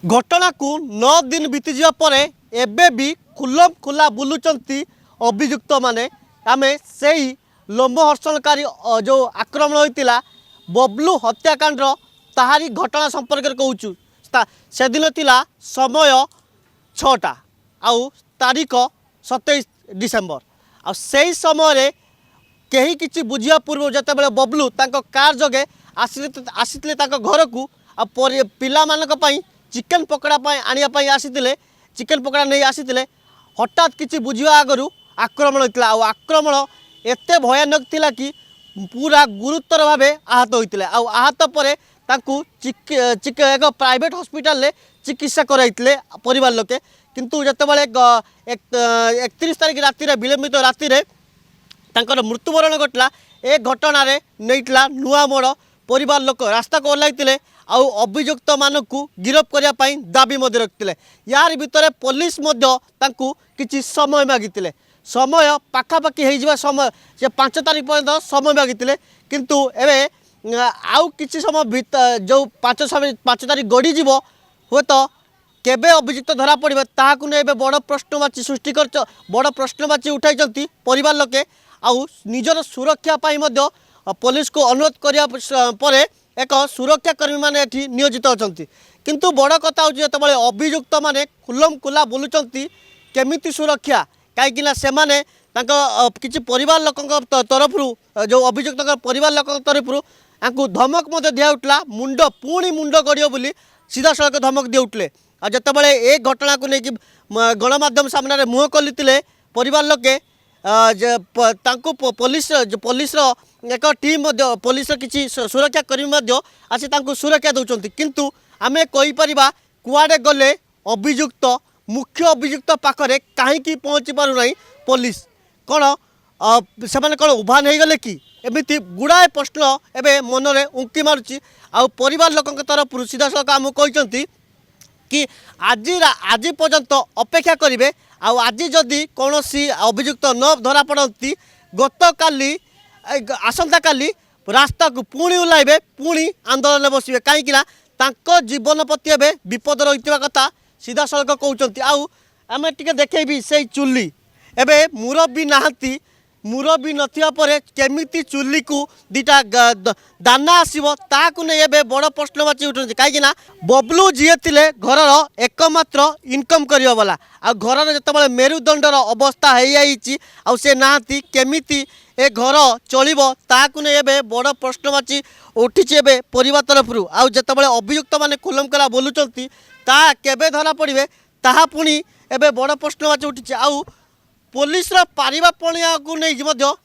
घटना को 9 दिन बीती जा पर एबे भी खुलम खुला बुलुचंती अभियुक्त माने आमे सेही लोमहर्षणकारी जो आक्रमण होइतिला बबलू हत्याकांड ताहारी घटना संपर्क में कहूँ से दिन थिला समय 6टा आउ तारीख 27 डिसेम्बर आ सेही समय कहीं किसी बुझिया पूर्व जते बेले बबलू तांको कार जगे आसीते घर को पिला मानक पई चिकेन पकड़ा आने आसीते चिकेन पकड़ा नहीं आसीते हठात किसी बुझिया आगु आक्रमण होता आक्रमण एत भयानक थिला कि पूरा गुरुतर भाव आहत होते आहत पर एक प्राइवेट हॉस्पिटल चिकित्सा कराइले परिवार लोके किंतु जितेबाला 31 तारीख राति विलंबित राति तांकर मृत्युवरण घटला। ए घटना नहीं नुआ मोड़ परिवार लोक रास्ता को ओह्लैते आउ अभियुक्त मानक गिरफ करने दाबी रखते यार भितर पुलिस किसी समय मागिते समय पाखापाखि हो समय से 5 तारीख पर्यंत समय मागिते किंतु एवं आउ किसी समय जो 5 तारीख गड़ीज हे तो केबे अभियुक्त धरा पड़े ताकू नहीं बड़ प्रश्नवाची सृष्टि कर बड़ प्रश्नवाची उठाई परिवार लोके आउ निजर सुरक्षा पुलिस को अनुरोध करने एक सुरक्षाकर्मी मैंने नियोजित अच्छा किंतु बड़ कथा हूँ जो अभियुक्त मैंने खुलम खुला बुलूंट केमिति सुरक्षा कहीं से माने किसी परिवार लोक तरफ जो अभियुक्त परिवार लोक तरफ धमक दिउला मुंड पुणी मुंड गड़ियो बोली सीधा सड़क धमक दिउले आ जितेबाला ए घटना को लेकिन गणमाध्यम सामने मुह खोली परिवार लोके पुलिस एक टीम पुलिस किसी सुरक्षाकर्मी आसी सुरक्षा दौरान किंतु आमे कहीपर कुआडे गले अभियुक्त मुख्य अभियुक्त पाखरे कहीं पहुँची पार ना पुलिस कौन से कौन उभान हो गले कि एमती गुड़ाए प्रश्न एवं मन में उंकी मारुची आ परिवार लोक तरफ सीधा सड़क आमको कहते कि आज पर्यंत अपेक्षा करेंगे आज जदि कौन सी अभियुक्त न धरा पड़ती गत काली आसंता काली रास्ता को पुणी ओह्लैबे पुणी आंदोलन में बसवे कहीं जीवन प्रति एवं विपद रही कथा सीधा सड़क कहते आम टे देखेबी से चुली एवं मुरब्बी नहांती मुरब्बी नथिया केमिति चुली को दीटा दाना आसो ताकू नहीं एवं बड़ प्रश्नवाची उठुचे कहीं बबलू जी थे घर एकमात्र इनकम करवाला आ घर जो मेरुदंडर अवस्था हो से नहांती केमिति ए घर चलो ताकू नहीं एवं बड़ प्रश्नवाची उठी परिवार तरफ आते अभियुक्त मैंने खुलमखला बोलुंट ता केबे धरा पड़े ताहा पुणी एवं बड़ प्रश्नवाची उठी आउ पुलिस पारिबा पणिया को नहीं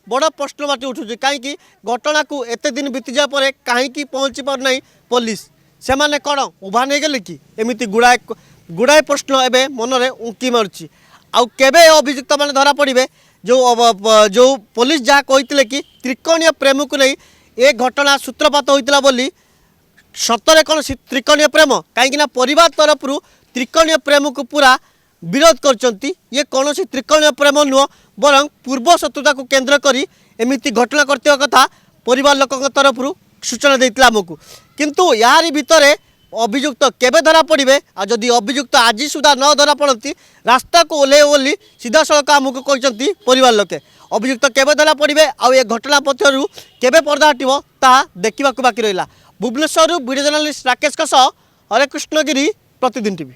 बड़ प्रश्नवाची उठुचे कहीं घटना को एत दिन बीती जा पर कहीं पहुँची पार ना पुलिस से माने कौन उभा नहीं गले कि एमती गुड़ाए प्रश्न एवं मन में उंकी मारुची आउ केबे अभियुक्त मैंने धरा पड़े जो पुलिस जहाँ कहते कि त्रिकोणीय प्रेम को नहीं ए घटना सूत्रपात होता बोली सतरे कौन त्रिकोणीय प्रेम कहीं परिवार तरफ त्रिकोणीय प्रेम को पूरा विरोध करचंती ये कौन सी त्रिकोणीय प्रेम नुह बरं पूर्व शत्रुता को केन्द्र करी एमती घटना करते कथा परिवार लोक तरफ सूचना देता आमको किंतु यार भितर अभियुक्त केबे धरा पड़े जदि अभियुक्त आज सुधा न धरा पड़ती रास्ता को ओह्लै बोली सीधा सड़क आमको कहते परिवार लोके अभियुक्त केबे धरा पड़े आ घटना पक्षर केबे पर्दा हटिबो ता देखा बाकी रहा। भुवनेश्वर वीडियो जर्नलिस्ट राकेश हरे कृष्णगिरी प्रतिदिन टीवी।